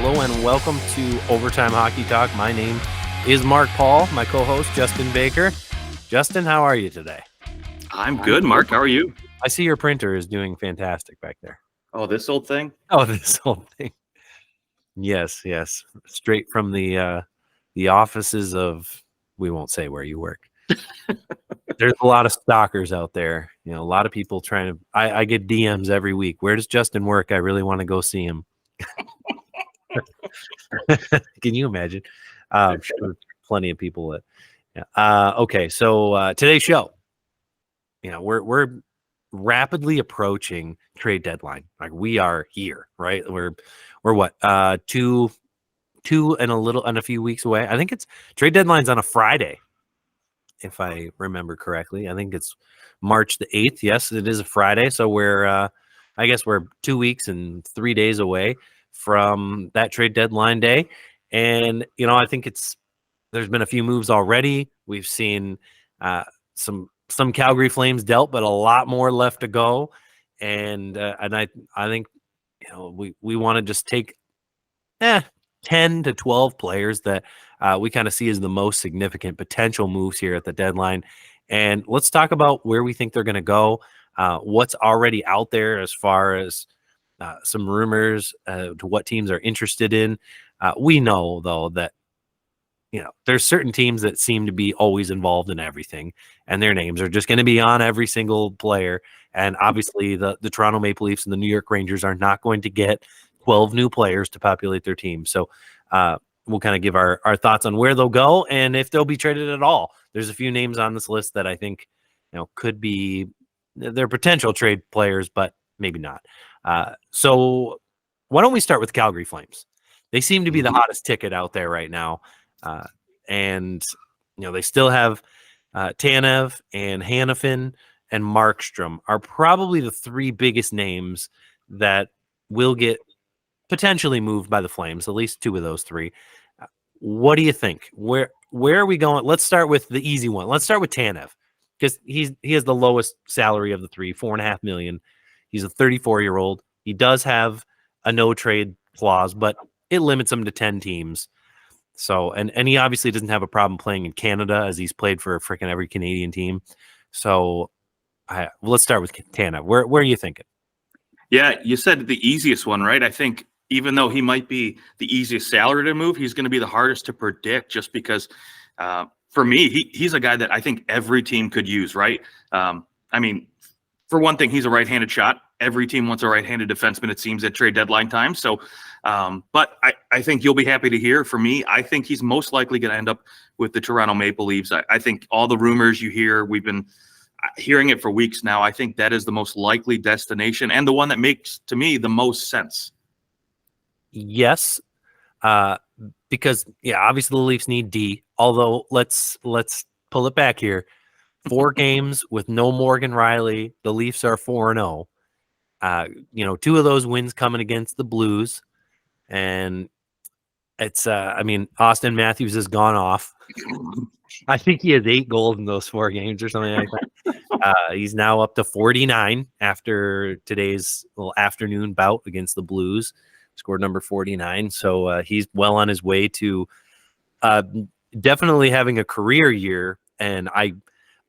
Hello and welcome to Overtime Hockey Talk. My name is Mark Paul, my co-host Justin Baker. Justin, how are you today? I'm good, Mark. How are you? I see your printer is doing fantastic back there. Oh, this old thing? Oh, this whole thing. Yes. Straight from the offices of, we won't say where you work. There's a lot of stalkers out there. You know, a lot of people trying to, I get DMs every week. Where does Justin work? I really want to go see him. Can you imagine? I'm sure plenty of people that. Yeah. Okay, so today's show. You know, we're rapidly approaching trade deadline. Like we are here, right? We're what? Two and a few weeks away. I think it's trade deadline's on a Friday, if I remember correctly. I think it's March the 8th. Yes, it is a Friday. So we're I guess we're 2 weeks and 3 days away from that trade deadline day. And, you know, I think there's been a few moves already. We've seen some Calgary Flames dealt, but a lot more left to go. And I think, you know, we want to just take 10 to 12 players that we kind of see as the most significant potential moves here at the deadline. And let's talk about where we think they're going to go, what's already out there as far as some rumors to what teams are interested in. We know, though, that, you know, there's certain teams that seem to be always involved in everything, and their names are just going to be on every single player. And obviously the Toronto Maple Leafs and the New York Rangers are not going to get 12 new players to populate their team. So we'll kind of give our thoughts on where they'll go and if they'll be traded at all. There's a few names on this list that I think, you know, could be their potential trade players, but maybe not. So why don't we start with Calgary Flames? They seem to be the hottest ticket out there right now. And, you know, they still have Tanev and Hanifin and Markstrom are probably the three biggest names that will get potentially moved by the Flames, at least two of those three. What do you think? Where are we going? Let's start with the easy one. Let's start with Tanev because he has the lowest salary of the three, $4.5 million. He's a 34-year-old. He does have a no trade clause, but it limits him to 10 teams. So, and he obviously doesn't have a problem playing in Canada as he's played for freaking every Canadian team. So, let's start with Tanev. Where are you thinking? Yeah, you said the easiest one, right? I think even though he might be the easiest salary to move, he's going to be the hardest to predict just because for me, he's a guy that I think every team could use, right? I mean, for one thing, he's a right-handed shot. Every team wants a right-handed defenseman, it seems, at trade deadline time. So, but I think you'll be happy to hear. For me, I think he's most likely going to end up with the Toronto Maple Leafs. I think all the rumors you hear, we've been hearing it for weeks now. I think that is the most likely destination and the one that makes, to me, the most sense. Yes, because, yeah, obviously the Leafs need D. Although, let's pull it back here. 4 games with no Morgan Rielly. The Leafs are 4-0. You know, 2 of those wins coming against the Blues. And it's, I mean, Austin Matthews has gone off. I think he has 8 goals in those 4 games or something like that. He's now up to 49 after today's little afternoon bout against the Blues. Scored number 49. So he's well on his way to definitely having a career year. And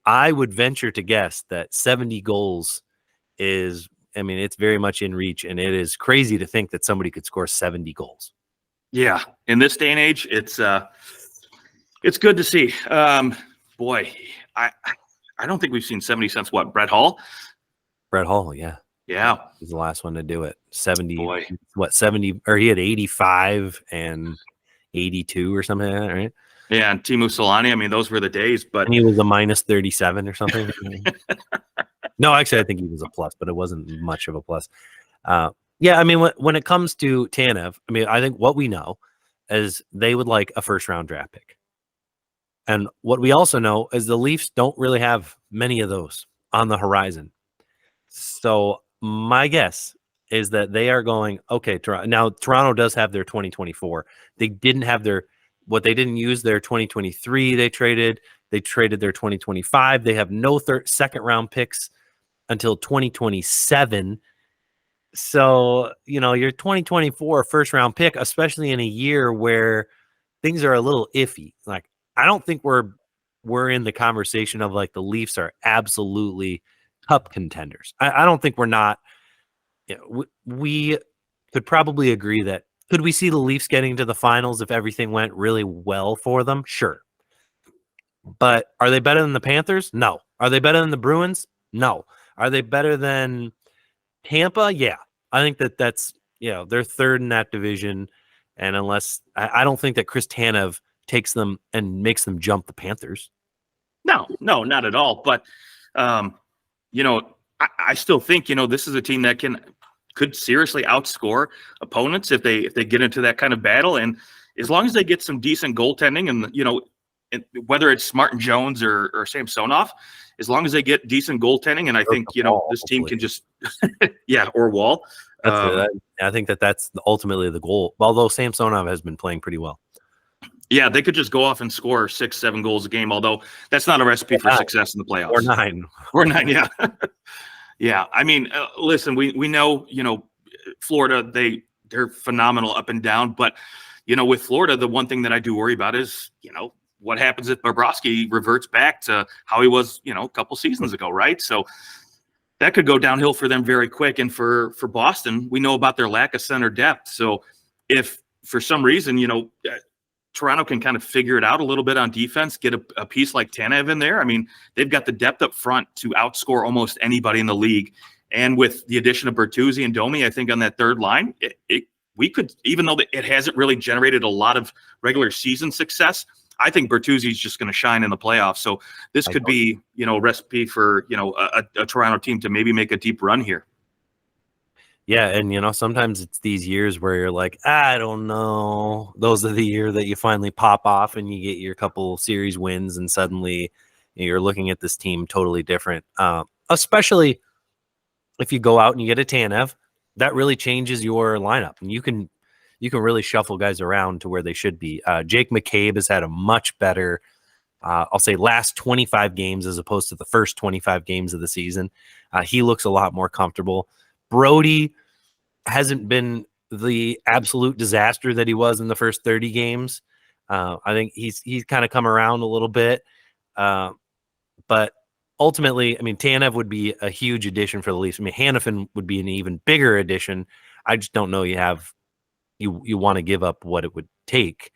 I would venture to guess that 70 goals is, I mean, it's very much in reach, and it is crazy to think that somebody could score 70 goals. Yeah, in this day and age, it's good to see. Boy, I don't think we've seen 70 since what? Brett Hull? Brett Hull, yeah. Yeah. He's the last one to do it. 70, Boy. 70, or he had 85 and 82 or something like that, right? Yeah, and Teemu Solani, I mean, those were the days. But and he was a minus 37 or something. No, actually, I think he was a plus, but it wasn't much of a plus. Yeah, I mean, when it comes to Tanev, I mean, I think what we know is they would like a first-round draft pick. And what we also know is the Leafs don't really have many of those on the horizon. So my guess is that they are going, okay, now Toronto does have their 2024. They didn't have what they didn't use their 2023. They traded their 2025. They have no second round picks until 2027. So, your 2024 first round pick, especially in a year where things are a little iffy. Like, I don't think we're in the conversation of like the Leafs are absolutely cup contenders. I don't think we're not. We could probably agree that could we see the Leafs getting to the finals if everything went really well for them? Sure. But are they better than the Panthers? No. Are they better than the Bruins? No. Are they better than Tampa? Yeah. I think that's they're third in that division. And unless I don't think that Chris Tanev takes them and makes them jump the Panthers. No, not at all. But I still think this is a team that could seriously outscore opponents if they get into that kind of battle. And as long as they get some decent goaltending, and whether it's Martin Jones or Samsonov, as long as they get decent goaltending, and I think this team can just or Wall. I think that's ultimately the goal. Although Samsonov has been playing pretty well. Yeah, they could just go off and score 6-7 goals a game. Although that's not a recipe for success in the playoffs. Or 9. Yeah. Yeah, I mean, listen, we know, Florida, they're phenomenal up and down. But, with Florida, the one thing that I do worry about is, what happens if Bobrovsky reverts back to how he was, a couple seasons ago, right? So that could go downhill for them very quick. And for Boston, we know about their lack of center depth. So if for some reason, Toronto can kind of figure it out a little bit on defense, get a piece like Tanev in there. I mean, they've got the depth up front to outscore almost anybody in the league. And with the addition of Bertuzzi and Domi, I think on that third line, we could, even though it hasn't really generated a lot of regular season success, I think Bertuzzi is just going to shine in the playoffs. So this could be, a recipe for, a Toronto team to maybe make a deep run here. Yeah, and sometimes it's these years where you're like, I don't know. Those are the year that you finally pop off and you get your couple series wins, and suddenly you're looking at this team totally different. Especially if you go out and you get a Tanev, that really changes your lineup, and you can really shuffle guys around to where they should be. Jake McCabe has had a much better, I'll say, last 25 games as opposed to the first 25 games of the season. He looks a lot more comfortable. Brody hasn't been the absolute disaster that he was in the first 30 games. I think he's kind of come around a little bit. But ultimately, I mean, Tanev would be a huge addition for the Leafs. I mean, Hannafin would be an even bigger addition. I just don't know you want to give up what it would take.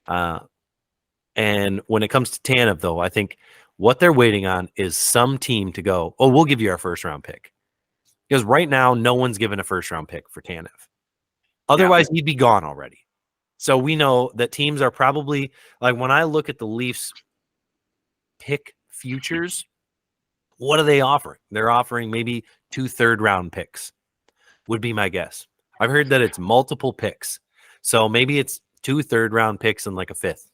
And when it comes to Tanev, though, I think what they're waiting on is some team to go, oh, we'll give you our first round pick. Because right now, no one's given a first-round pick for Tanev. Otherwise, he'd be gone already. So we know that teams are probably – like when I look at the Leafs pick futures, what are they offering? They're offering maybe 2 third-round picks would be my guess. I've heard that it's multiple picks. So maybe it's 2 third-round picks and like a 5th.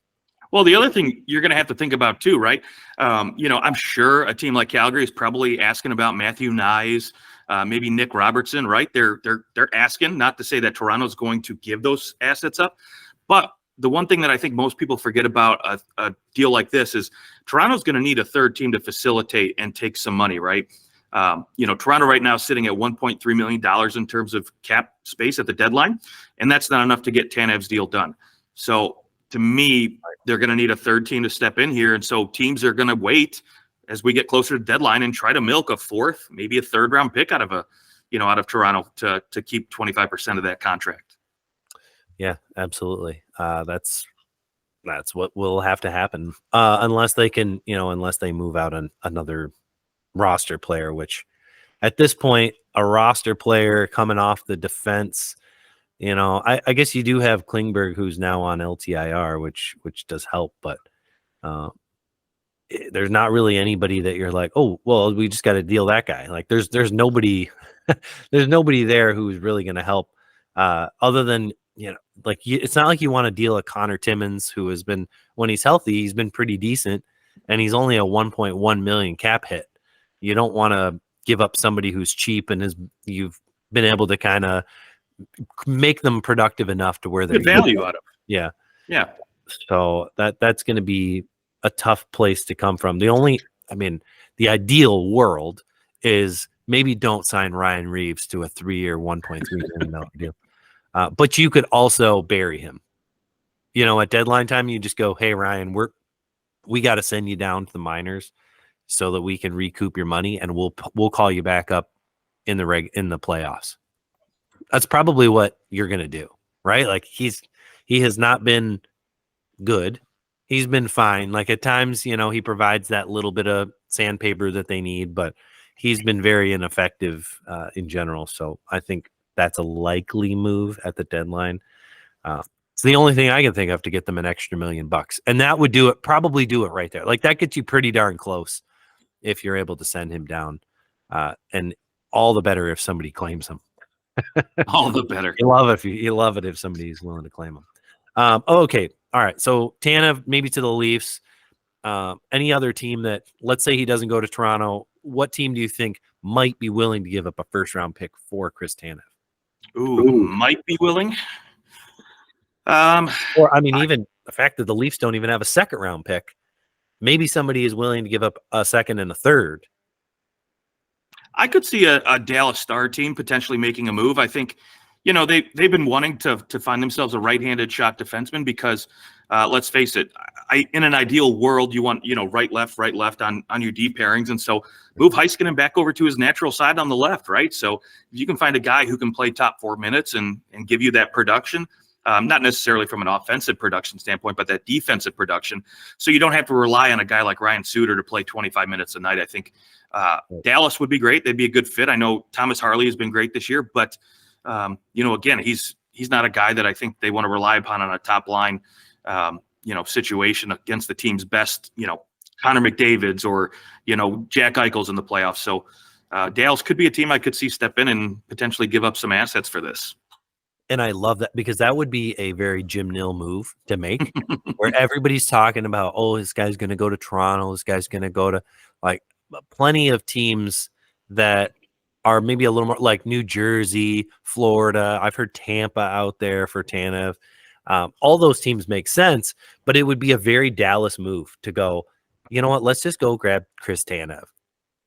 Well, the other thing you're going to have to think about too, right? I'm sure a team like Calgary is probably asking about Matthew Nyes, maybe Nick Robertson, right? They're asking, not to say that Toronto's going to give those assets up, but the one thing that I think most people forget about a deal like this is Toronto's going to need a third team to facilitate and take some money, right? Toronto right now is sitting at $1.3 million in terms of cap space at the deadline, and that's not enough to get Tanev's deal done. So to me, they're going to need a third team to step in here. And so teams are going to wait as we get closer to deadline and try to milk a 4th, maybe a 3rd round pick out of Toronto to keep 25% of that contract. Yeah, absolutely. That's what will have to happen unless they can, unless they move out another roster player, which at this point, a roster player coming off the defense, I guess you do have Klingberg, who's now on LTIR, which does help, but there's not really anybody that you're like, oh, well, we just got to deal that guy. Like there's nobody, there's nobody there who's really going to help other than, it's not like you want to deal a Connor Timmins, who has been, when he's healthy, he's been pretty decent, and he's only a 1.1 million cap hit. You don't want to give up somebody who's cheap and you've been able to kind of make them productive enough to where they're good value out of. Yeah. So that's going to be a tough place to come from. The ideal world is maybe don't sign Ryan Reeves to a 3-year, $1.3 million deal. But you could also bury him. At deadline time, you just go, hey, Ryan, we got to send you down to the minors so that we can recoup your money, and we'll call you back up in the playoffs. That's probably what you're going to do, right? Like he has not been good. He's been fine. Like at times, he provides that little bit of sandpaper that they need, but he's been very ineffective in general. So I think that's a likely move at the deadline. It's the only thing I can think of to get them an extra $1 million, and that would probably do it right there. Like that gets you pretty darn close if you're able to send him down, and all the better if somebody claims him. All the better. You love it if somebody's willing to claim him. Okay, all right. So Tanev maybe to the Leafs. Any other team that, let's say he doesn't go to Toronto, what team do you think might be willing to give up a first-round pick for Chris Tanev? Ooh, might be willing. Or even the fact that the Leafs don't even have a second-round pick, maybe somebody is willing to give up a second and a third. I could see a Dallas Star team potentially making a move. I think, they've been wanting to find themselves a right-handed shot defenseman because, let's face it, in an ideal world, you want, right, left on your D pairings. And so move Heiskanen back over to his natural side on the left, right? So if you can find a guy who can play top 4 minutes and give you that production, not necessarily from an offensive production standpoint, but that defensive production. So you don't have to rely on a guy like Ryan Suter to play 25 minutes a night. I think Dallas would be great. They'd be a good fit. I know Thomas Harley has been great this year, but again, he's not a guy that I think they want to rely upon on a top line, situation against the team's best, Connor McDavid's or, Jack Eichel's in the playoffs. So Dallas could be a team I could see step in and potentially give up some assets for this. And I love that because that would be a very Jim Nill move to make where everybody's talking about, oh, this guy's going to go to Toronto. This guy's going to go to plenty of teams that are maybe a little more like New Jersey, Florida. I've heard Tampa out there for Tanev. All those teams make sense, but it would be a very Dallas move to go, you know what, let's just go grab Chris Tanev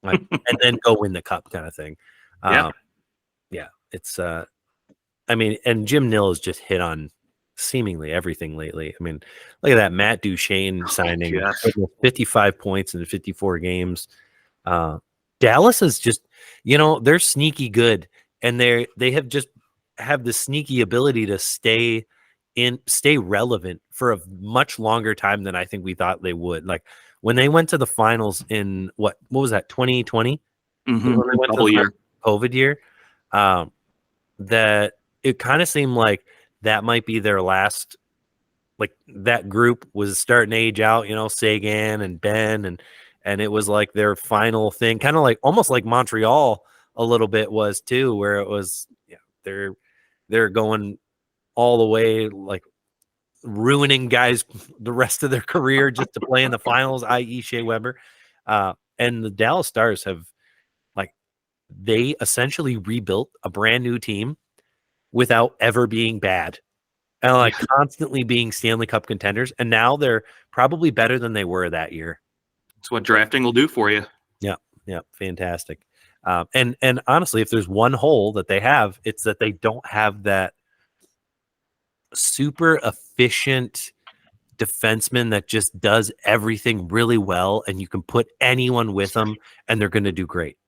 and then go win the cup kind of thing. Yeah, it's and Jim Nill has just hit on seemingly everything lately. Look at that Matt Duchene signing, 55 points in 54 games. Dallas is just, they're sneaky good, and they have the sneaky ability to stay relevant for a much longer time than I think we thought they would. Like when they went to the finals in what was that, 2020? Mm-hmm. COVID year. That it kind of seemed like that might be their last, like that group was starting to age out, Sagan and Ben, and it was like their final thing, kind of like almost like Montreal a little bit was too, where it was, they're going all the way, like ruining guys the rest of their career just to play in the finals, i.e. Shea Weber. And the Dallas Stars they essentially rebuilt a brand new team without ever being bad and constantly being Stanley Cup contenders. And now they're probably better than they were that year. That's what drafting will do for you. Yeah. Fantastic. And honestly, if there's one hole that they have, it's that they don't have that super efficient defenseman that just does everything really well. And you can put anyone with them and they're going to do great.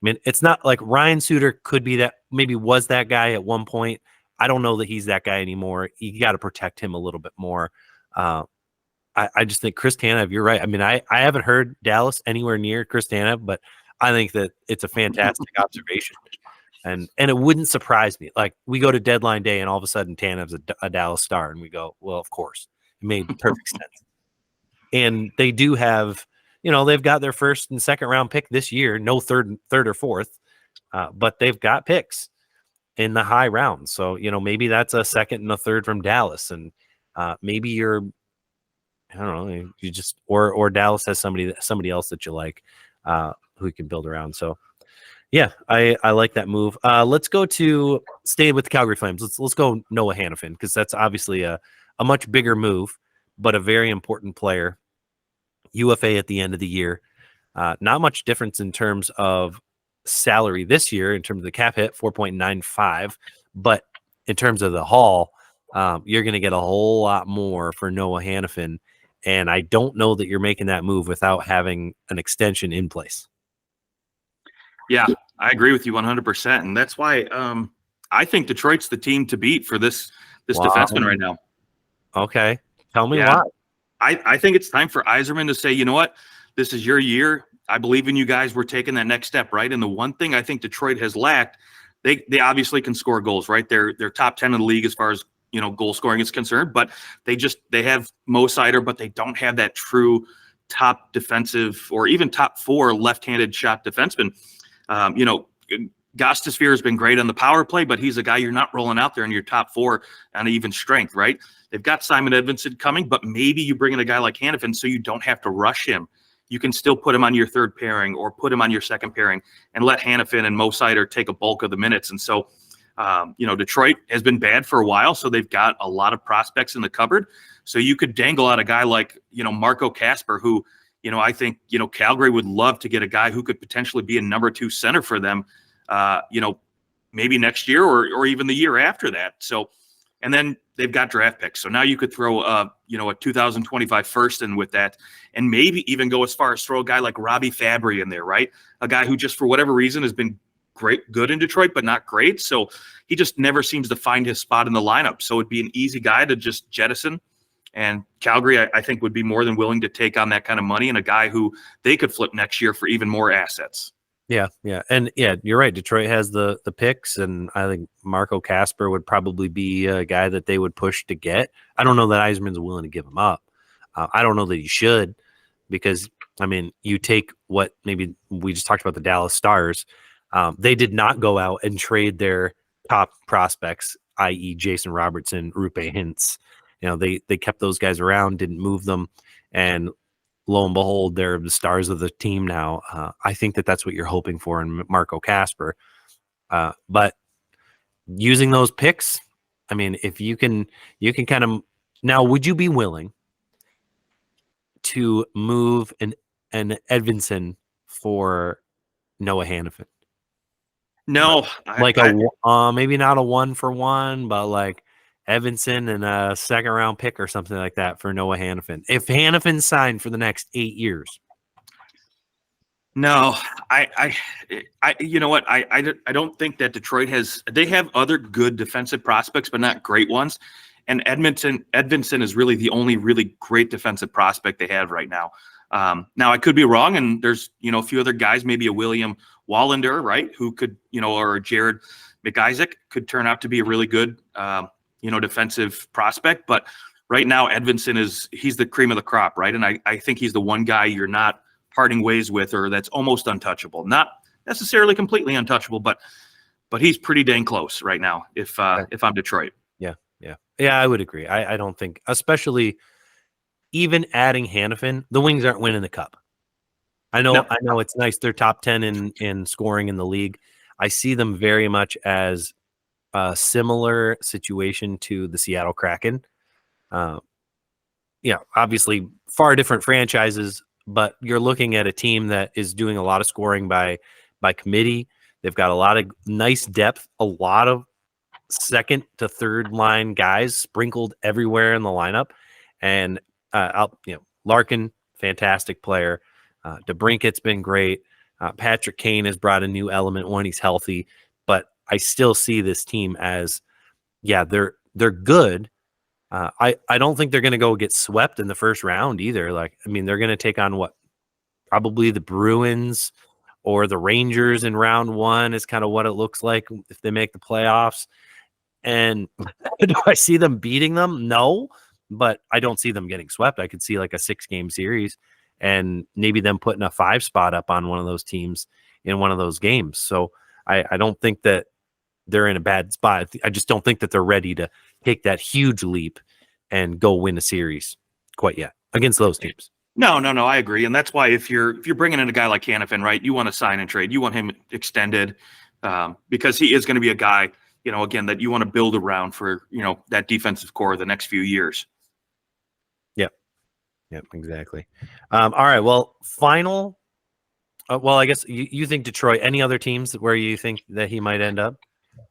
It's not like Ryan Suter could be that, maybe was that guy at one point. I don't know that he's that guy anymore. You got to protect him a little bit more. I just think Chris Tanev, you're right. I haven't heard Dallas anywhere near Chris Tanev, but I think that it's a fantastic observation. And it wouldn't surprise me. Like we go to deadline day and all of a sudden Tanev's a Dallas Star and we go, well, of course. It made perfect sense. And they do have, they've got their first and second round pick this year, no third or fourth, but they've got picks in the high rounds. So, maybe that's a second and a third from Dallas. And maybe you just, or Dallas has somebody else that you like who you can build around. So yeah, I like that move. Let's go to stay with the Calgary Flames. Let's go Noah Hannafin, because that's obviously a much bigger move, but a very important player. UFA at the end of the year. Not much difference in terms of salary this year in terms of the cap hit, 4.95, but in terms of the haul, you're going to get a whole lot more for Noah Hannafin, and I don't know that you're making that move without having an extension in place. Yeah, I agree with you 100%, and that's why I think Detroit's the team to beat for this defenseman right now. Okay, tell me why. I think it's time for Yzerman to say, you know what, this is your year. I believe in you guys. We're taking that next step, right? And the one thing I think Detroit has lacked, they obviously can score goals, right? They're top 10 in the league as far as goal scoring is concerned, but they have Mo Seider, but they don't have that true top defensive or even top 4 left-handed shot defenseman. Gostisbehere has been great on the power play, but he's a guy you're not rolling out there in your top 4 on even strength, right? They've got Simon Edvinsson coming, but maybe you bring in a guy like Hannafin so you don't have to rush him. You can still put him on your third pairing or put him on your second pairing and let Hannafin and Mo Seider take a bulk of the minutes. And so, Detroit has been bad for a while, so they've got a lot of prospects in the cupboard. So you could dangle out a guy like, Marco Kasper, who, I think, Calgary would love to get a guy who could potentially be a number 2 center for them, maybe next year or even the year after that. So, and then they've got draft picks. So now you could throw, a 2025 first in with that, and maybe even go as far as throw a guy like Robbie Fabry in there, right? A guy who just for whatever reason has been good in Detroit, but not great. So he just never seems to find his spot in the lineup. So it'd be an easy guy to just jettison. And Calgary, I think, would be more than willing to take on that kind of money and a guy who they could flip next year for even more assets. Yeah. And you're right. Detroit has the picks, and I think Marco Kasper would probably be a guy that they would push to get. I don't know that Yzerman's willing to give him up. I don't know that he should, because, you take what maybe we just talked about the Dallas Stars. They did not go out and trade their top prospects, i.e. Jason Robertson, Rupe Hintz. They kept those guys around, didn't move them, and lo and behold, they're the stars of the team now. I think that's what you're hoping for in Marco Kasper. But using those picks, if you can kind of now, would you be willing to move an Edvinsson for Noah Hannafin? No, maybe not a 1-for-1, but like Edvinsson and a second-round pick or something like that for Noah Hannafin. If Hannafin signed for the next 8 years. No, you know what? I don't think that Detroit they have other good defensive prospects, but not great ones. And Edvinsson is really the only really great defensive prospect they have right now. Now I could be wrong, and there's a few other guys, maybe a William Wallander, right, who could or Jared McIsaac could turn out to be a really good defensive prospect. But right now Edvinsson he's the cream of the crop, right? And I think he's the one guy you're not parting ways with, or that's almost untouchable. Not necessarily completely untouchable, but he's pretty dang close right now if I'm Detroit. Yeah, I would agree. I don't think, especially even adding Hannafin, the Wings aren't winning the cup. I know it's nice. They're top 10 in scoring in the league. I see them very much as a similar situation to the Seattle Kraken. Obviously far different franchises, but you're looking at a team that is doing a lot of scoring by committee. They've got a lot of nice depth, a lot of second to third line guys sprinkled everywhere in the lineup. And Larkin, fantastic player. DeBrinket's been great. Patrick Kane has brought a new element when he's healthy, but I still see this team as, they're good. I don't think they're going to go get swept in the first round either. They're going to take on probably the Bruins or the Rangers in round 1 is kind of what it looks like if they make the playoffs. And do I see them beating them? No, but I don't see them getting swept. I could see like a 6-game series and maybe them putting a 5 spot up on one of those teams in one of those games. So I don't think that they're in a bad spot. I just don't think that they're ready to take that huge leap and go win a series quite yet against those teams. No, I agree. And that's why if you're bringing in a guy like Hannafin, right, you want to sign and trade. You want him extended because he is going to be a guy, again, that you want to build around for, that defensive core the next few years. Yep, exactly. All right, well, final Well, I guess you think Detroit. Any other teams where you think that he might end up?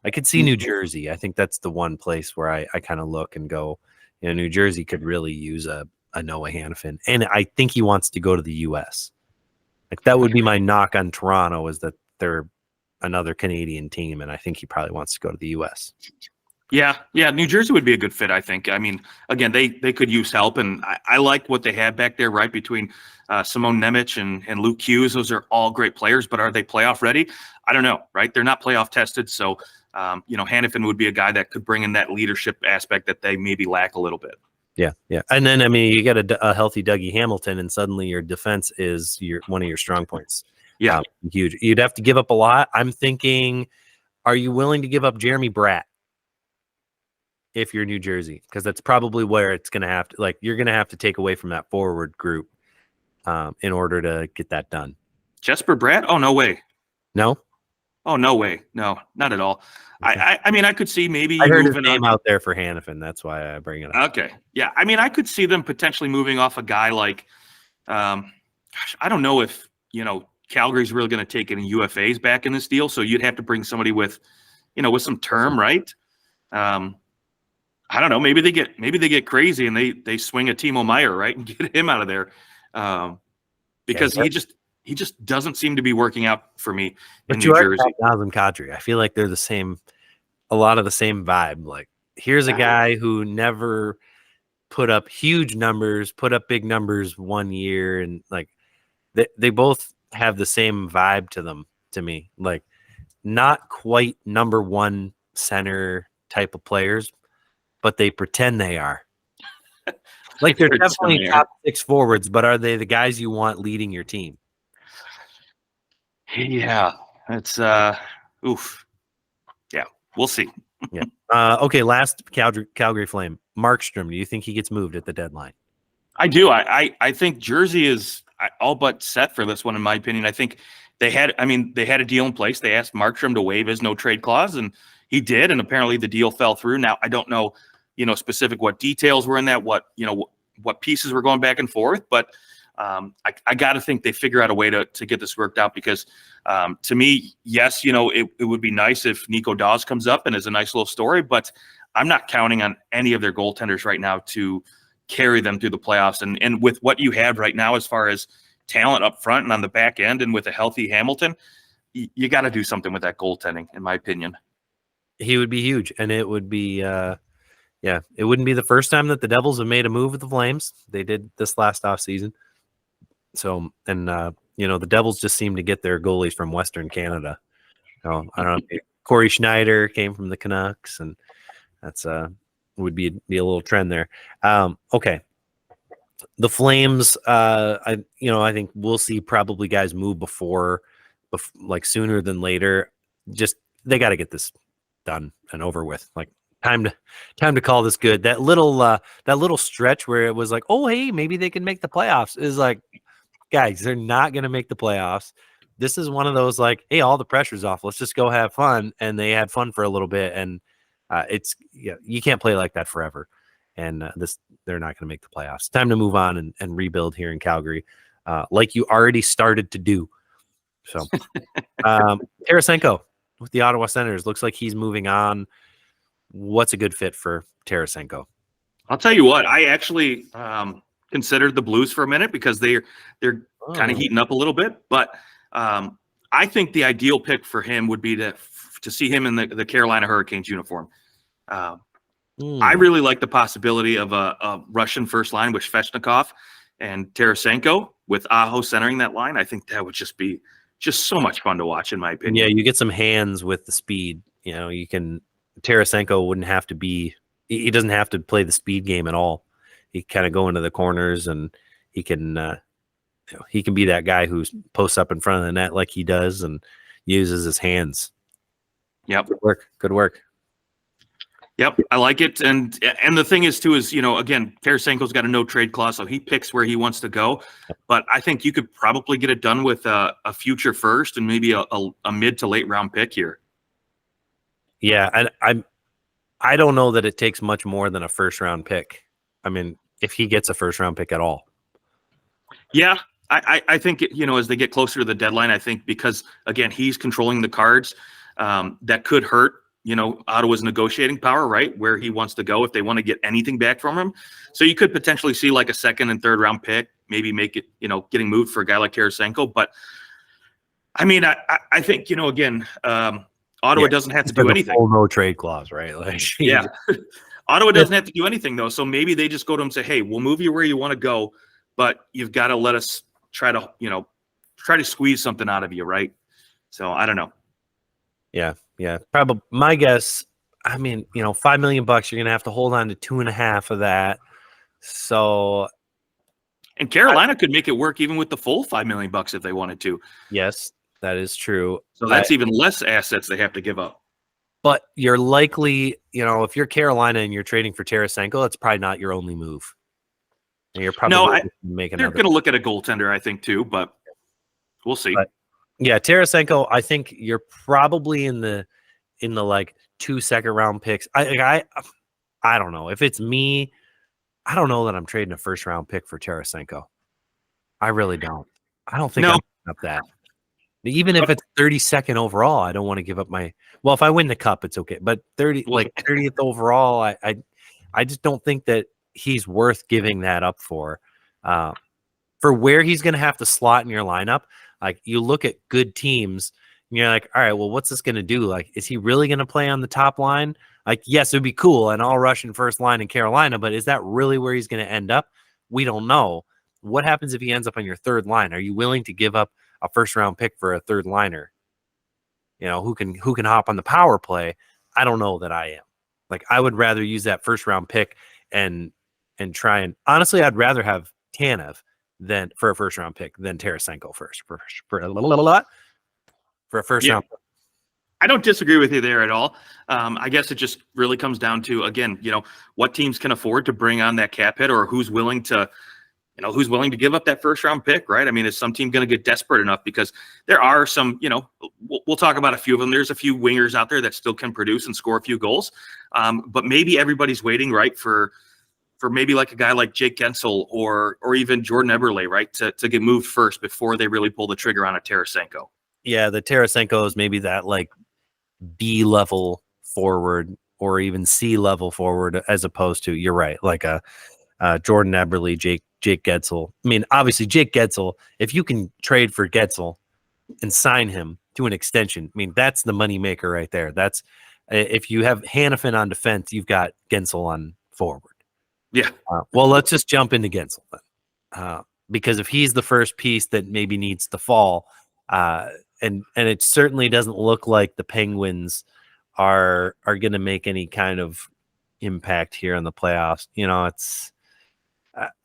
I could see New Jersey. I think that's the one place where I kind of look and go, New Jersey could really use a Noah Hannafin. And I think he wants to go to the U.S. Like that would be my knock on Toronto, is that they're another Canadian team, and I think he probably wants to go to the U.S. Yeah, New Jersey would be a good fit, I think. I mean, again, they could use help, and I like what they had back there, right, between Simone Nemec and Luke Hughes. Those are all great players, but are they playoff ready? I don't know, right? They're not playoff tested, so, Hannafin would be a guy that could bring in that leadership aspect that they maybe lack a little bit. Yeah. And then, I mean, you get a healthy Dougie Hamilton, and suddenly your defense is one of your strong points. Yeah. Huge. You'd have to give up a lot. I'm thinking, are you willing to give up Jeremy Bratt if you're New Jersey? Because that's probably where it's going to have to, you're going to have to take away from that forward group in order to get that done. Jesper Bratt? Oh, no way. No? Oh, no way. No, not at all. Okay. I mean, I could see maybe I heard his name out there for Hannafin. That's why I bring it up. Okay. Yeah. I mean, I could see them potentially moving off a guy like, I don't know if, Calgary's really going to take any UFAs back in this deal. So you'd have to bring somebody with some term, right? I don't know. Maybe they get crazy and they swing a Timo Meier, right, and get him out of there, because he just doesn't seem to be working out for me in New Jersey. Nazem Kadri. I feel like they're a lot of the same vibe. Like, here's a guy who never put up huge numbers, put up big numbers one year, and they both have the same vibe to them, to me. Like, not quite number one center type of players, but they pretend they are. Like, they're definitely top six forwards, but are they the guys you want leading your team? Yeah, it's oof. Yeah, we'll see. Yeah. Okay, last Calgary Flame. Markstrom, do you think he gets moved at the deadline? I do. I think Jersey is all but set for this one, in my opinion. I think they had a deal in place. They asked Markstrom to waive his no trade clause, and he did, and apparently the deal fell through. Now, I don't know, specific what details were in that, what pieces were going back and forth, but I got to think they figure out a way to get this worked out, because to me, yes, it would be nice if Nico Dawes comes up and is a nice little story, but I'm not counting on any of their goaltenders right now to carry them through the playoffs. And with what you have right now as far as talent up front and on the back end, and with a healthy Hamilton, you got to do something with that goaltending, in my opinion. He would be huge, and it would be it wouldn't be the first time that the Devils have made a move with the Flames. They did this last offseason. So, and the Devils just seem to get their goalies from Western Canada. So, I don't know. Corey Schneider came from the Canucks, and that's would be a little trend there. Okay, the Flames. I think we'll see probably guys move before sooner than later. Just they got to get this done and over with. Like, time to call this good. That little stretch where it was like, oh hey, maybe they can make the playoffs, is like, guys, they're not going to make the playoffs. This is one of those hey, all the pressure's off. Let's just go have fun. And they had fun for a little bit. And you can't play like that forever. And they're not going to make the playoffs. Time to move on and rebuild here in Calgary, like you already started to do. So Tarasenko with the Ottawa Senators, looks like he's moving on. What's a good fit for Tarasenko? I'll tell you what, I actually considered the Blues for a minute, because they're kind of heating up a little bit, but I think the ideal pick for him would be to see him in the Carolina Hurricanes uniform. I really like the possibility of a Russian first line with Svechnikov and Tarasenko, with Aho centering that line. I think that would just be so much fun to watch, in my opinion. Yeah, you get some hands with the speed. Tarasenko wouldn't have to be. He doesn't have to play the speed game at all. He kind of go into the corners, and he can be that guy who posts up in front of the net like he does and uses his hands. Yep. Good work. Yep, I like it. And the thing is, too, is, again, Tarasenko's got a no trade clause, so he picks where he wants to go. But I think you could probably get it done with a future first and maybe a mid to late round pick here. Yeah, and I don't know that it takes much more than a first round pick. I mean, if he gets a first round pick at all. Yeah, I think, as they get closer to the deadline, I think because, again, he's controlling the cards, that could hurt, Ottawa's negotiating power, right, where he wants to go if they want to get anything back from him. So you could potentially see like a second and third round pick, maybe make it, getting moved for a guy like Tarasenko. But, I mean, I think, again, Ottawa doesn't have to do anything. Full no trade clause, right? Like, yeah. Ottawa doesn't have to do anything, though. So maybe they just go to him and say, hey, we'll move you where you want to go, but you've got to let us try to squeeze something out of you, right? So I don't know. Yeah. Probably my guess. I mean, $5 million, you're gonna have to hold on to 2.5 of that. So, and Carolina could make it work even with the full $5 million if they wanted to. Yes, that is true. So that's even less assets they have to give up. But you're likely, if you're Carolina and you're trading for Tarasenko, it's probably not your only move. And you're probably making. They're going to look at a goaltender, I think, too, but we'll see. But, yeah, Tarasenko, I think you're probably in the like 2 second-round picks. I don't know. If it's me, I don't know that I'm trading a first-round pick for Tarasenko. I really don't. I don't think I'm giving up that. Even if it's 32nd overall, I don't want to give up my. Well, if I win the cup, it's okay. But 30th overall, I just don't think that he's worth giving that up for where he's going to have to slot in your lineup. Like, you look at good teams and you're like, all right, well, what's this going to do? Like, is he really going to play on the top line? Like, yes, it'd be cool, and all Russian first line in Carolina, but is that really where he's going to end up? We don't know. What happens if he ends up on your third line? Are you willing to give up a first round pick for a third liner? Who can hop on the power play? I don't know that I am. Like, I would rather use that first round pick and try and honestly, I'd rather have Tanev than for a first round pick than Tarasenko for a first round pick. I don't disagree with you there at all. I guess it just really comes down to, again, what teams can afford to bring on that cap hit, or who's willing to give up that first round pick, right? I mean, is some team going to get desperate enough? Because there are some, we'll talk about a few of them. There's a few wingers out there that still can produce and score a few goals. But maybe everybody's waiting, right, for maybe like a guy like Jake Gensel or even Jordan Eberle, right, to get moved first before they really pull the trigger on a Tarasenko. Yeah, the Tarasenko is maybe that like B level forward or even C level forward, as opposed to, you're right, like a Jordan Eberle, Jake Gensel. I mean, obviously Jake Gensel, if you can trade for Gensel and sign him to an extension, I mean, that's the money maker right there. That's if you have Hannafin on defense, you've got Gensel on forward. Yeah. Well, let's just jump into Gensel then, because if he's the first piece that maybe needs to fall, and it certainly doesn't look like the Penguins are going to make any kind of impact here in the playoffs. It's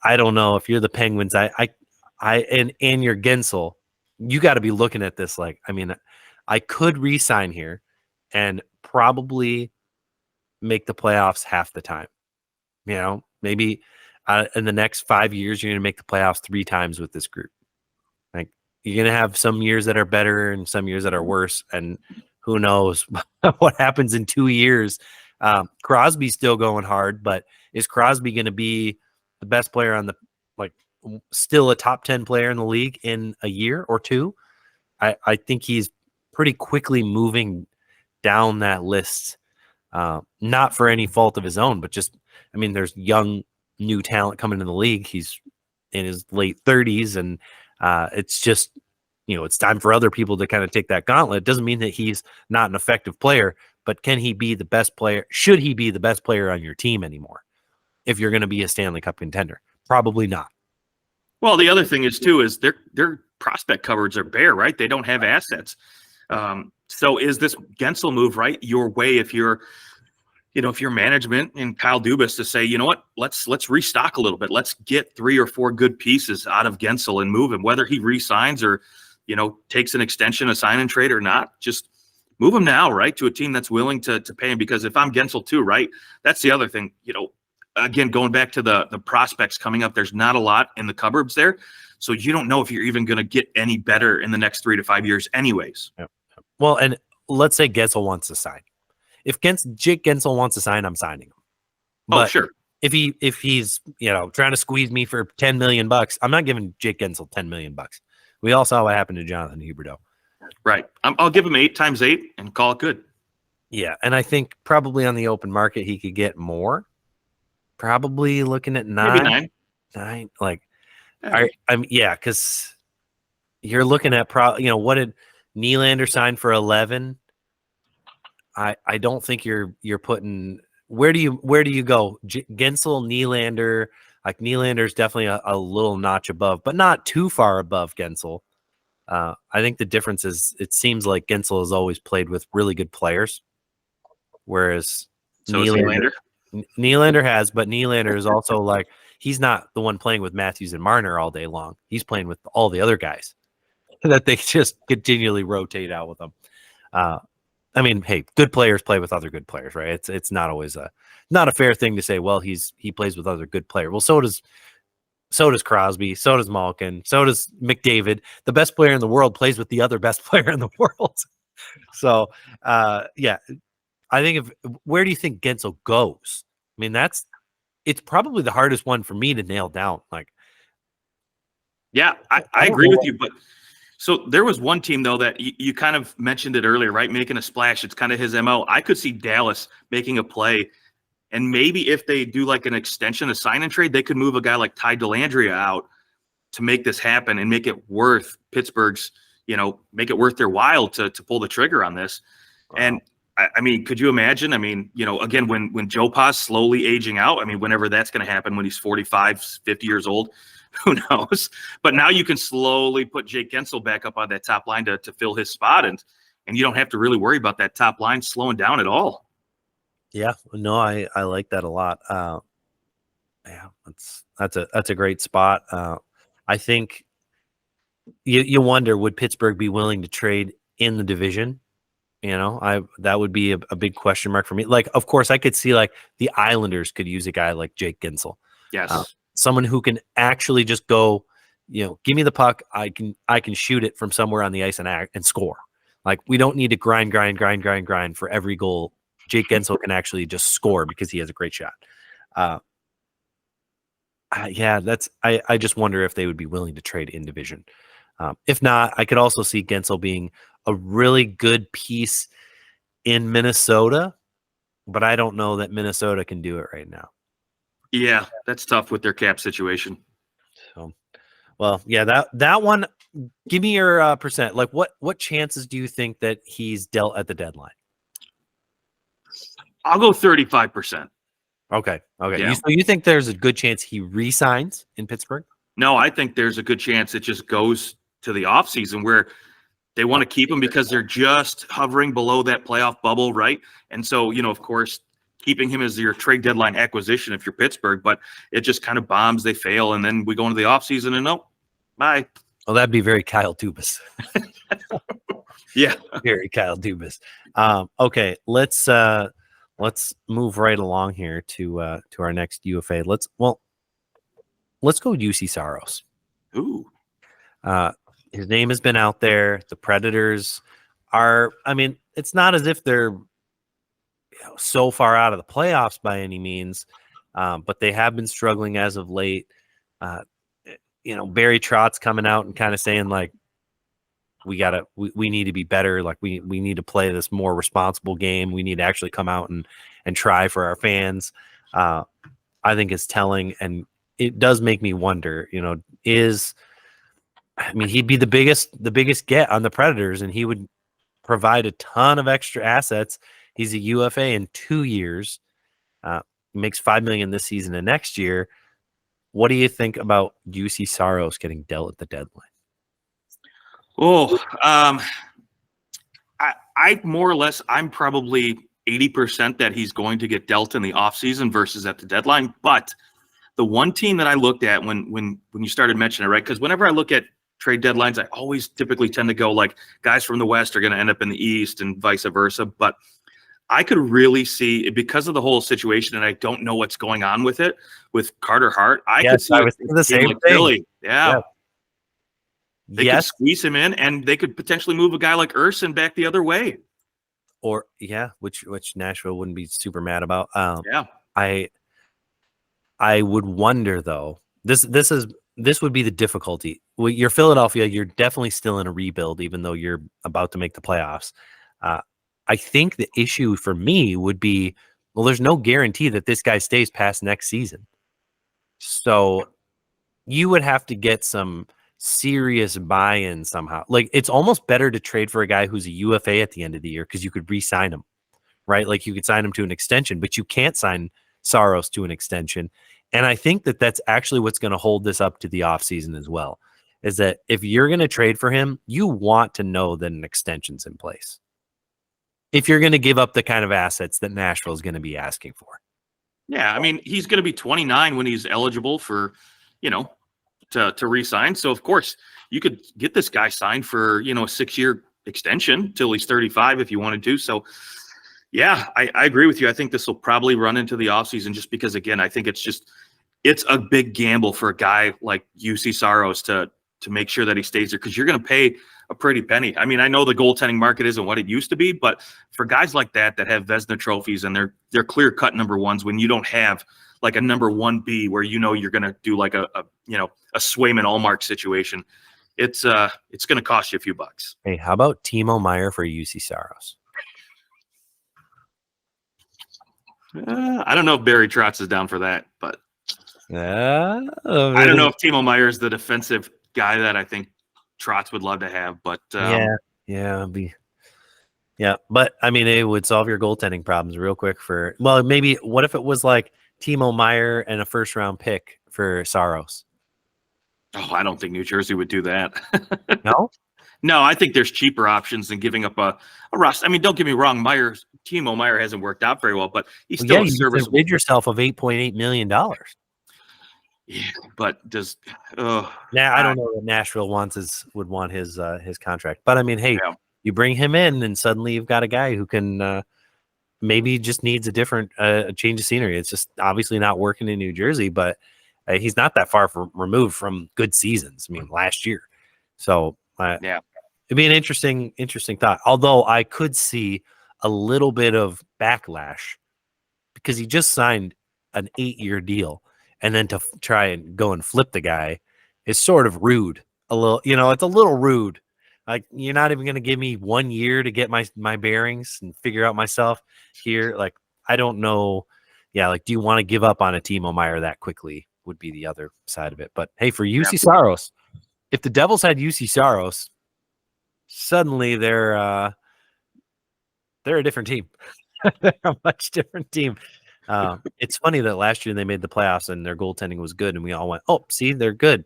I don't know if you're the Penguins. And you're Gensel, you got to be looking at this like, I mean, I could re-sign here and probably make the playoffs half the time. Maybe in the next 5 years, you're going to make the playoffs 3 times with this group. Like, you're going to have some years that are better and some years that are worse. And who knows what happens in 2 years. Crosby's still going hard, but is Crosby going to be the best player on still a top 10 player in the league in a year or two? I think he's pretty quickly moving down that list, not for any fault of his own, but just, I mean, there's young, new talent coming into the league. He's in his late 30s, and it's just, it's time for other people to kind of take that gauntlet. It doesn't mean that he's not an effective player, but can he be the best player? Should he be the best player on your team anymore if you're going to be a Stanley Cup contender? Probably not. Well, the other thing is their prospect cupboards are bare, right? They don't have assets. So is this Gensel move, right, your way if you're management and Kyle Dubas to say, you know what, let's restock a little bit. Let's get 3 or 4 good pieces out of Gensel and move him, whether he re-signs or, takes an extension, a sign and trade or not. Just move him now, right, to a team that's willing to pay him. Because if I'm Gensel too, right, that's the other thing, again, going back to the prospects coming up, there's not a lot in the cupboards there. So you don't know if you're even going to get any better in the next 3 to 5 years anyways. Yeah. Well, and let's say Gensel wants to sign. If Jake Gensel wants to sign, I'm signing him. But sure. if he's trying to squeeze me for $10 million, I'm not giving Jake Gensel $10 million. We all saw what happened to Jonathan Huberdeau. Right. I'll give him 8 times 8 and call it good. Yeah, and I think probably on the open market he could get more. Probably looking at 9. Maybe 9. Like, Yeah. because you're looking at what did Nylander sign for 11? I don't think you're putting. Where do you go? Gensel, Nylander. Like Nylander's definitely a little notch above, but not too far above Gensel. I think the difference is it seems like Gensel has always played with really good players, whereas Nylander has, but Nylander is also like he's not the one playing with Matthews and Marner all day long. He's playing with all the other guys that they just continually rotate out with them. I mean, hey, good players play with other good players, right? It's not always not a fair thing to say, well, he plays with other good players. Well, so does Crosby, so does Malkin, so does McDavid. The best player in the world plays with the other best player in the world. So, yeah, I think where do you think Gensel goes? I mean, it's probably the hardest one for me to nail down. Like, yeah, I agree with you, but so there was one team though that you kind of mentioned it earlier, right? Making a splash. It's kind of his MO. I could see Dallas making a play, and maybe if they do like an extension, a sign and trade, they could move a guy like Ty Dellandrea out to make this happen and make it worth Pittsburgh's, make it worth their while to pull the trigger on this. Wow. And I mean, could you imagine? I mean, again, when Joe Pa's slowly aging out, I mean, whenever that's going to happen, when he's 45, 50 years old, who knows? But now you can slowly put Jake Gensel back up on that top line to fill his spot, and you don't have to really worry about that top line slowing down at all. Yeah, no, I like that a lot. Yeah, that's a great spot. I think you wonder, would Pittsburgh be willing to trade in the division? That would be a big question mark for me. Like, of course, I could see like the Islanders could use a guy like Jake Gensel. Yes. Someone who can actually just go, give me the puck. I can shoot it from somewhere on the ice and score. Like, we don't need to grind for every goal. Jake Gensel can actually just score because he has a great shot. Yeah, I just wonder if they would be willing to trade in division. If not, I could also see Gensel being a really good piece in Minnesota, but I don't know that Minnesota can do it right now. Yeah, that's tough with their cap situation. So, well, yeah, that one. Give me your percent. Like, what chances do you think that he's dealt at the deadline? I'll go 35%. Okay. Yeah. So you think there's a good chance he re-signs in Pittsburgh? No, I think there's a good chance it just goes to the offseason where they want to keep him because they're just hovering below that playoff bubble, right? And so, of course, keeping him as your trade deadline acquisition if you're Pittsburgh, but it just kind of bombs, they fail, and then we go into the offseason and bye. Well, that'd be very Kyle Dubas. Yeah. Very Kyle Dubas. Okay, let's move right along here to our next UFA. Let's go UC Saros. Ooh. His name has been out there. The Predators it's not as if they're so far out of the playoffs by any means, but they have been struggling as of late. Barry Trott's coming out and kind of saying like, we need to be better. Like we need to play this more responsible game. We need to actually come out and try for our fans. I think it's telling, and it does make me wonder, he'd be the biggest get on the Predators, and he would provide a ton of extra assets. He's a UFA in 2 years. Makes $5 million this season and next year. What do you think about UC Saros getting dealt at the deadline? Oh, I more or less, I'm probably 80% that he's going to get dealt in the offseason versus at the deadline. But the one team that I looked at when you started mentioning it, right? Because whenever I look at trade deadlines, I always typically tend to go like guys from the West are going to end up in the East and vice versa. But I could really see, because of the whole situation, and I don't know what's going on with it, with Carter Hart, I could see the same thing. Philly. Yeah. They could squeeze him in, and they could potentially move a guy like Urson back the other way. Or which Nashville wouldn't be super mad about. Yeah. I would wonder though. This would be the difficulty. Well, you're Philadelphia. You're definitely still in a rebuild, even though you're about to make the playoffs. Uh, I think the issue for me would be, well, there's no guarantee that this guy stays past next season. So you would have to get some serious buy-in somehow. Like it's almost better to trade for a guy who's a UFA at the end of the year because you could re-sign him, right? Like you could sign him to an extension, but you can't sign Saros to an extension. And I think that that's actually what's going to hold this up to the offseason as well, is that if you're going to trade for him, you want to know that an extension's in place. If you're going to give up the kind of assets that Nashville is going to be asking for. Yeah, I mean, he's going to be 29 when he's eligible for, to re-sign. So of course you could get this guy signed for, a 6-year extension till he's 35 if you wanted to. So yeah, I agree with you. I think this will probably run into the offseason just because, again, I think it's a big gamble for a guy like UC Saros to make sure that he stays there because you're going to pay a pretty penny. I mean, I know the goaltending market isn't what it used to be, but for guys like that have Vezina trophies and they're clear-cut number ones when you don't have like a number 1B where you're going to do like a Swayman Allmark situation, it's going to cost you a few bucks. Hey, how about Timo Meier for UC Saros? I don't know if Barry Trotz is down for that, but I don't know if Timo Meier is the defensive guy that I think Trotz would love to have. But but I mean, it would solve your goaltending problems real quick. Maybe what if it was like Timo Meier and a first-round pick for Saros? Oh, I don't think New Jersey would do that. No? No, I think there's cheaper options than giving up a roster. I mean, don't get me wrong, Timo Meier hasn't worked out very well, but he's still a serviceable. You rid yourself of $8.8 million. Yeah, but I don't know what Nashville would want his contract. But I mean, hey, you bring him in and suddenly you've got a guy who can maybe just needs a different change of scenery. It's just obviously not working in New Jersey, but he's not that far removed from good seasons. I mean, last year. So it'd be an interesting thought. Although I could see a little bit of backlash because he just signed an 8-year deal, and then to try and go and flip the guy is sort of rude. It's a little rude. Like you're not even going to give me 1 year to get my bearings and figure out myself here. Like I don't know. Yeah, like do you want to give up on a Timo Meier that quickly? Would be the other side of it. But hey, for UC Saros, if the Devils had UC Saros, suddenly they're a different team. They're a much different team. It's funny that last year they made the playoffs and their goaltending was good, and we all went, "Oh, see, they're good,"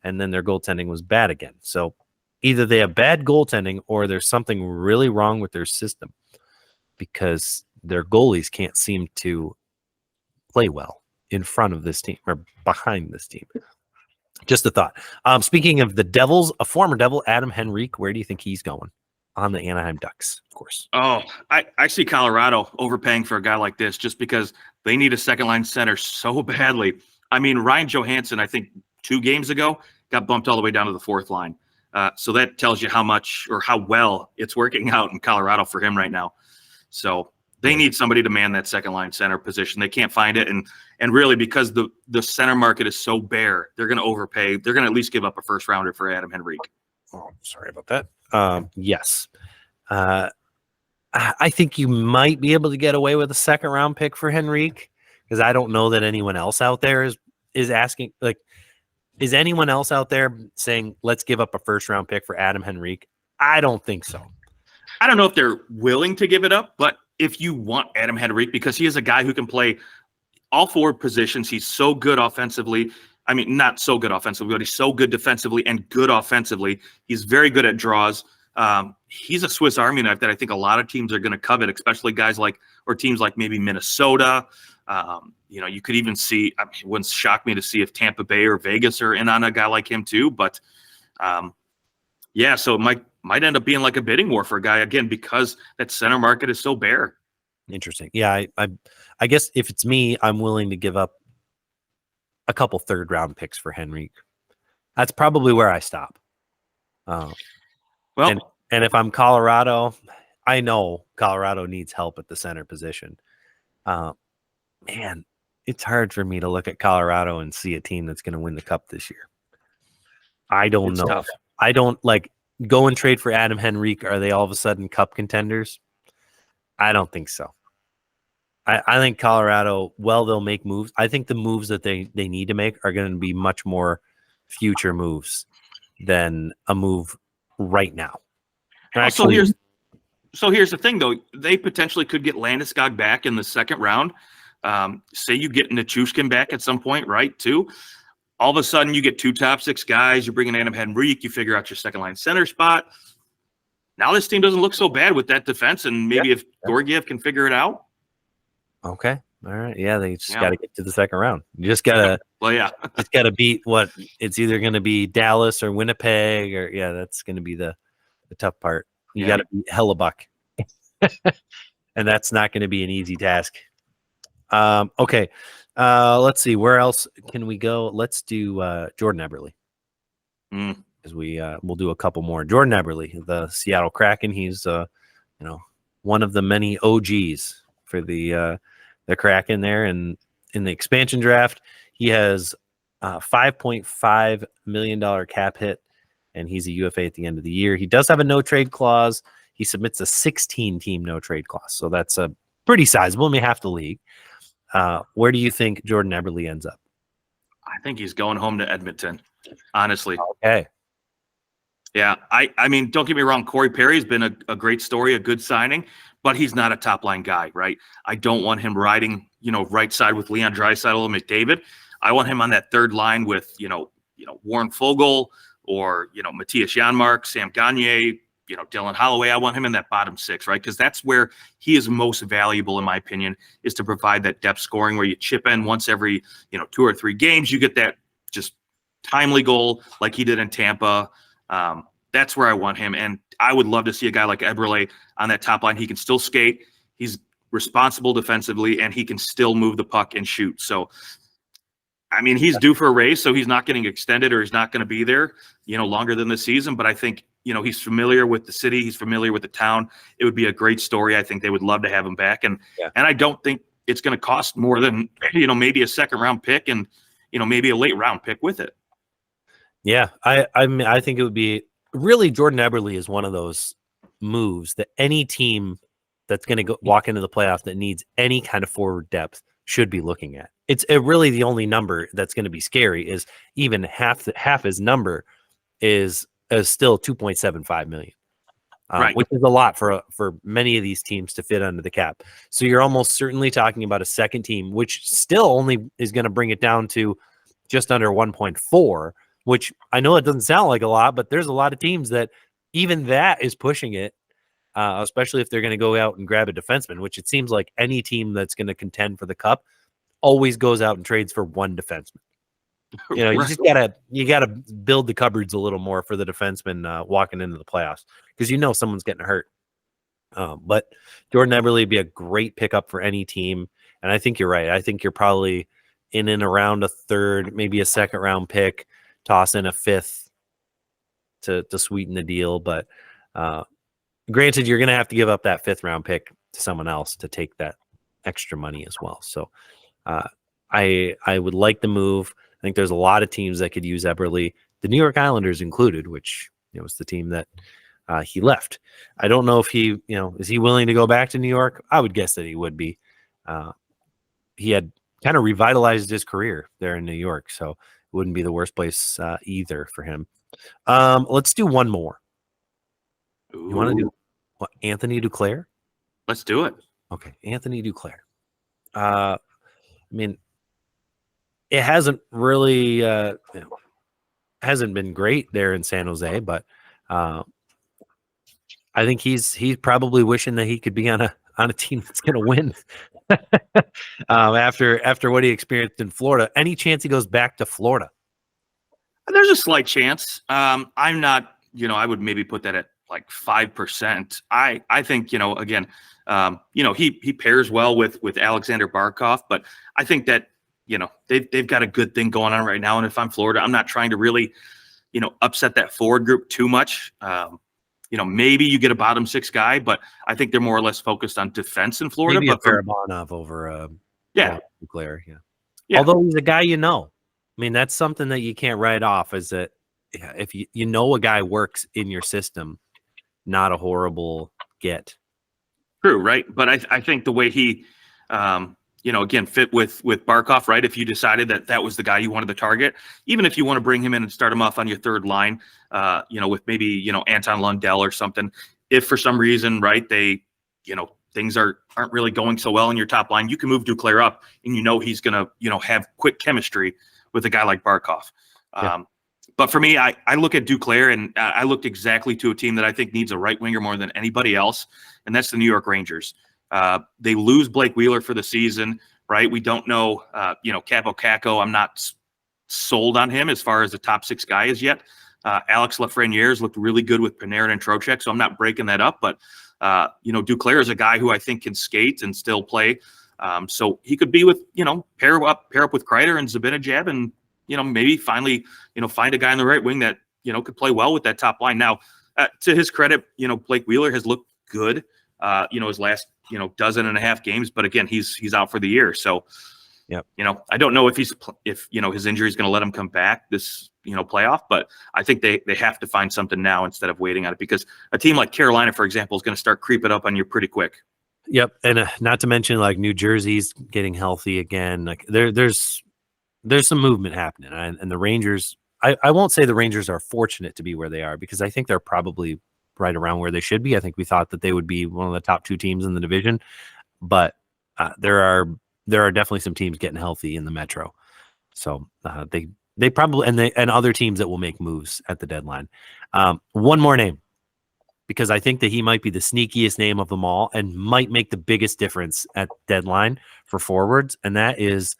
and then their goaltending was bad again. So either they have bad goaltending or there's something really wrong with their system because their goalies can't seem to play well in front of this team or behind this team. Just a thought. Speaking of the Devils, a former Devil, Adam Henrique, where do you think he's going? On the Anaheim Ducks, of course. Oh, I see Colorado overpaying for a guy like this just because they need a second-line center so badly. I mean, Ryan Johansson, I think 2 games ago, got bumped all the way down to the 4th line. So that tells you how much or how well it's working out in Colorado for him right now. So they need somebody to man that second-line center position. They can't find it. And really, because the center market is so bare, they're going to overpay. They're going to at least give up a first-rounder for Adam Henrique. Oh, sorry about that. Yes. I think you might be able to get away with a 2nd-round pick for Henrique because I don't know that anyone else out there is asking. Like, is anyone else out there saying, let's give up a 1st-round pick for Adam Henrique? I don't think so. I don't know if they're willing to give it up, but if you want Adam Henrique, because he is a guy who can play all 4 positions, he's so good offensively. I mean, not so good offensively, but he's so good defensively and good offensively. He's very good at draws. He's a Swiss Army knife that I think a lot of teams are going to covet, especially guys or teams like maybe Minnesota. You could even see, it wouldn't shock me to see if Tampa Bay or Vegas are in on a guy like him too. But so it might end up being like a bidding war for a guy again, because that center market is so bare. Interesting. Yeah. I guess if it's me, I'm willing to give up a couple 3rd-round picks for Henrique. That's probably where I stop. And if I'm Colorado, I know Colorado needs help at the center position. Man, it's hard for me to look at Colorado and see a team that's going to win the cup this year. I don't know. Tough. I don't like go and trade for Adam Henrique. Are they all of a sudden cup contenders? I don't think so. I think Colorado, they'll make moves. I think the moves that they need to make are going to be much more future moves than a move right now. Actually, so here's the thing, though. They potentially could get Landeskog back in the second round. Say you get Nichushkin back at some point, right, too. All of a sudden, you get 2 top 6 guys. You bring in Adam Henrique. You figure out your second-line center spot. Now this team doesn't look so bad with that defense, and maybe if Georgiev can figure it out. Okay. All right. Yeah, they just got to get to the second round. You just got to just got to beat what it's either going to be Dallas or Winnipeg or that's going to be the tough part. You got to beat Hellebuck. And that's not going to be an easy task. Okay. Let's see. Where else can we go? Let's do Jordan Eberle. As we'll do a couple more. Jordan Eberle, the Seattle Kraken. He's one of the many OGs for the Kraken there, and in the expansion draft, he has $5.5 million cap hit, and he's a UFA at the end of the year. He does have a no trade clause. He submits a 16-team no trade clause, so that's a pretty sizable. I mean, half the league. Where do you think Jordan Eberle ends up? I think he's going home to Edmonton. Honestly, okay. Yeah, I mean, don't get me wrong. Corey Perry's been a great story, a good signing, but he's not a top line guy, right? I don't want him riding, right side with Leon Draisaitl and McDavid. I want him on that third line with, Warren Foegele or, Matthias Janmark, Sam Gagner, Dylan Holloway. I want him in that bottom 6, right? Because that's where he is most valuable, in my opinion, is to provide that depth scoring where you chip in once every, 2 or 3 games. You get that just timely goal like he did in Tampa. That's where I want him. And I would love to see a guy like Eberle on that top line. He can still skate. He's responsible defensively, and he can still move the puck and shoot. So, I mean, he's due for a raise, so he's not getting extended or he's not going to be there, longer than the season. But I think, he's familiar with the city. He's familiar with the town. It would be a great story. I think they would love to have him back. And I don't think it's going to cost more than, maybe a second-round pick and, maybe a late-round pick with it. Yeah, I think it would be really Jordan Eberle is one of those moves that any team that's going to walk into the playoff that needs any kind of forward depth should be looking at. It's really the only number that's going to be scary is even half his number is still $2.75 million, right, which is a lot for many of these teams to fit under the cap. So you're almost certainly talking about a second team, which still only is going to bring it down to just under 1.4. Which I know it doesn't sound like a lot, but there's a lot of teams that even that is pushing it, especially if they're going to go out and grab a defenseman, which it seems like any team that's going to contend for the cup always goes out and trades for one defenseman. You just gotta build the cupboards a little more for the defenseman walking into the playoffs because someone's getting hurt. But Jordan Eberle would be a great pickup for any team, and I think you're right. I think you're probably in and around a third, maybe a second round pick. Toss in a 5th to sweeten the deal. But granted, you're going to have to give up that 5th round pick to someone else to take that extra money as well. So I would like the move. I think there's a lot of teams that could use Eberle, the New York Islanders included, which was the team that he left. I don't know if he, is he willing to go back to New York? I would guess that he would be. He had kind of revitalized his career there in New York. So wouldn't be the worst place either for him. Let's do one more. You want to do what? Anthony Duclair? Let's do it. Okay, Anthony Duclair. I mean, it hasn't really hasn't been great there in San Jose, but I think he's probably wishing that he could be on a team that's going to win. After what he experienced in Florida, any chance he goes back to Florida? There's a slight chance. I'm not, I would maybe put that at like 5%. I think, again, he pairs well with Alexander Barkov, but I think that, they've got a good thing going on right now. And if I'm Florida, I'm not trying to really, upset that forward group too much. Maybe you get a bottom 6 guy, but I think they're more or less focused on defense in Florida. Maybe but Barabanov over Duclair, yeah. Yeah. Although he's a guy, I mean, that's something that you can't write off, is that if you know a guy works in your system, not a horrible get. True, right? But I think the way he, again, fit with Barkov, right? If you decided that that was the guy you wanted to target, even if you want to bring him in and start him off on your third line, with maybe Anton Lundell or something. If for some reason, right, they, things aren't really going so well in your top line, you can move Duclair up, and he's gonna have quick chemistry with a guy like Barkov. Yeah. But for me, I look at Duclair, and I looked exactly to a team that I think needs a right winger more than anybody else, and that's the New York Rangers. They lose Blake Wheeler for the season, right? We don't know, Capo Caco. I'm not sold on him as far as the top six guy is yet. Alex Lafreniere's looked really good with Panarin and Trocheck, so I'm not breaking that up. But, Duclair is a guy who I think can skate and still play. So he could be with, pair up with Kreider and Zibanejad, and maybe finally, find a guy on the right wing that, could play well with that top line. Now, to his credit, Blake Wheeler has looked good, his last, dozen and a half games, but again, he's out for the year. So, yep. I don't know if his injury is going to let him come back this, playoff, but I think they have to find something now instead of waiting on it, because a team like Carolina, for example, is going to start creeping up on you pretty quick. Yep. And not to mention, like, New Jersey's getting healthy again. Like there's some movement happening, and the Rangers, I won't say the Rangers are fortunate to be where they are, because I think they're probably right around where they should be. I think we thought that they would be one of the top two teams in the division, but there are definitely some teams getting healthy in the Metro. So they probably, and other teams that will make moves at the deadline. One more name, because I think that he might be the sneakiest name of them all and might make the biggest difference at deadline for forwards, and that is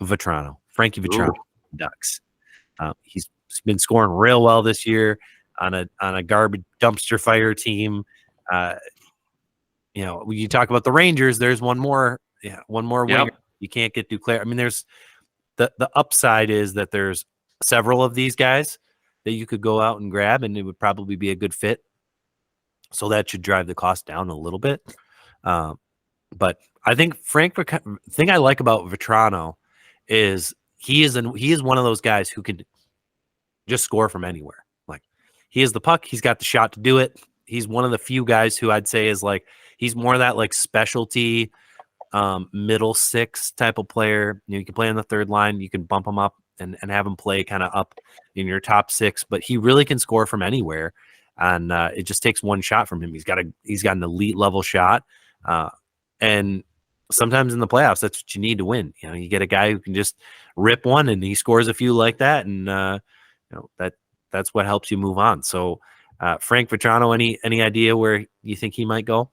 Vatrano, Frankie Vatrano, Ducks. He's been scoring real well this year on a garbage dumpster fire team. When you talk about the Rangers, there's one more winger. Yep. You can't get Duclair. I mean, there's the upside is that there's several of these guys that you could go out and grab, and it would probably be a good fit. So that should drive the cost down a little bit. But I think thing I like about Vatrano is he is one of those guys who can just score from anywhere. Like, he has the puck, he's got the shot to do it. He's one of the few guys who I'd say is like, he's more of that like specialty middle six type of player. You can play on the third line, you can bump him up and have him play kind of up in your top six, but he really can score from anywhere. And it just takes one shot from him. He's got an elite level shot. And sometimes in the playoffs, that's what you need to win. You get a guy who can just rip one and he scores a few like that. And that's what helps you move on. So Frank Vatrano, any idea where you think he might go?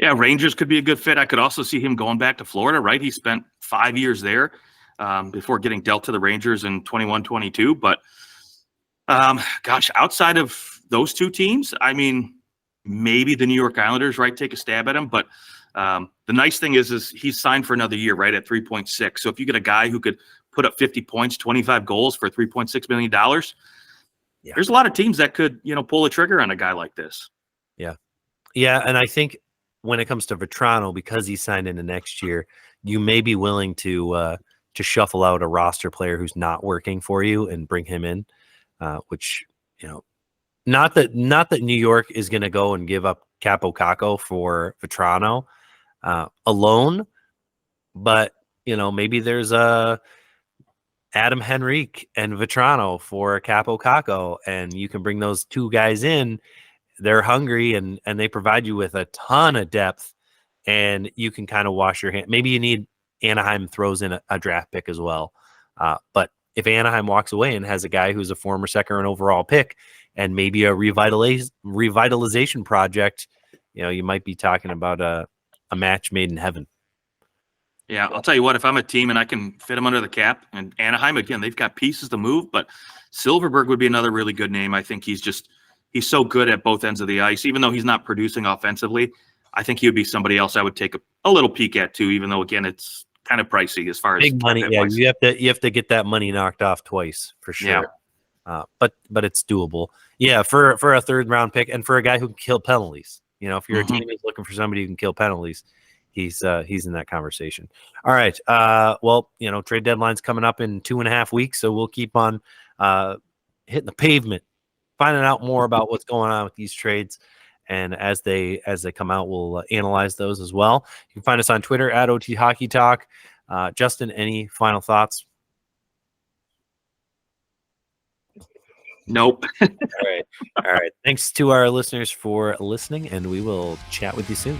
Yeah, Rangers could be a good fit. I could also see him going back to Florida, right? He spent 5 years there before getting dealt to the Rangers in 21-22. But outside of those two teams, I mean, maybe the New York Islanders, right, take a stab at him. But the nice thing is he's signed for another year, right, at 3.6. So if you get a guy who could put up 50 points, 25 goals for $3.6 million, there's a lot of teams that could, pull a trigger on a guy like this. Yeah. Yeah, and I think when it comes to Vatrano, because he signed into next year, you may be willing to shuffle out a roster player who's not working for you and bring him in, which, not that New York is going to go and give up Capo Caco for Vatrano alone, but maybe there's a Adam Henrique and Vatrano for Capo Caco, and you can bring those two guys in. They're hungry and they provide you with a ton of depth, and you can kind of wash your hand. Maybe you need Anaheim throws in a draft pick as well, but if Anaheim walks away and has a guy who's a former second overall pick and maybe a revitalization project, you might be talking about a match made in heaven. Yeah, I'll tell you what, if I'm a team and I can fit them under the cap, and Anaheim, again, they've got pieces to move, but Silverberg would be another really good name. I think he's so good at both ends of the ice. Even though he's not producing offensively, I think he would be somebody else I would take a little peek at too, even though, again, it's kind of pricey as far as big money. Yeah, you have to get that money knocked off twice for sure. Yeah. But it's doable. Yeah, for a third round pick and for a guy who can kill penalties. If you're a team that's looking for somebody who can kill penalties, he's in that conversation. All right. Well, trade deadline's coming up in 2.5 weeks, so we'll keep on hitting the pavement, finding out more about what's going on with these trades. And as they come out, we'll analyze those as well. You can find us on Twitter at OT Hockey Talk. Justin, any final thoughts? Nope. All right. Thanks to our listeners for listening, and we will chat with you soon.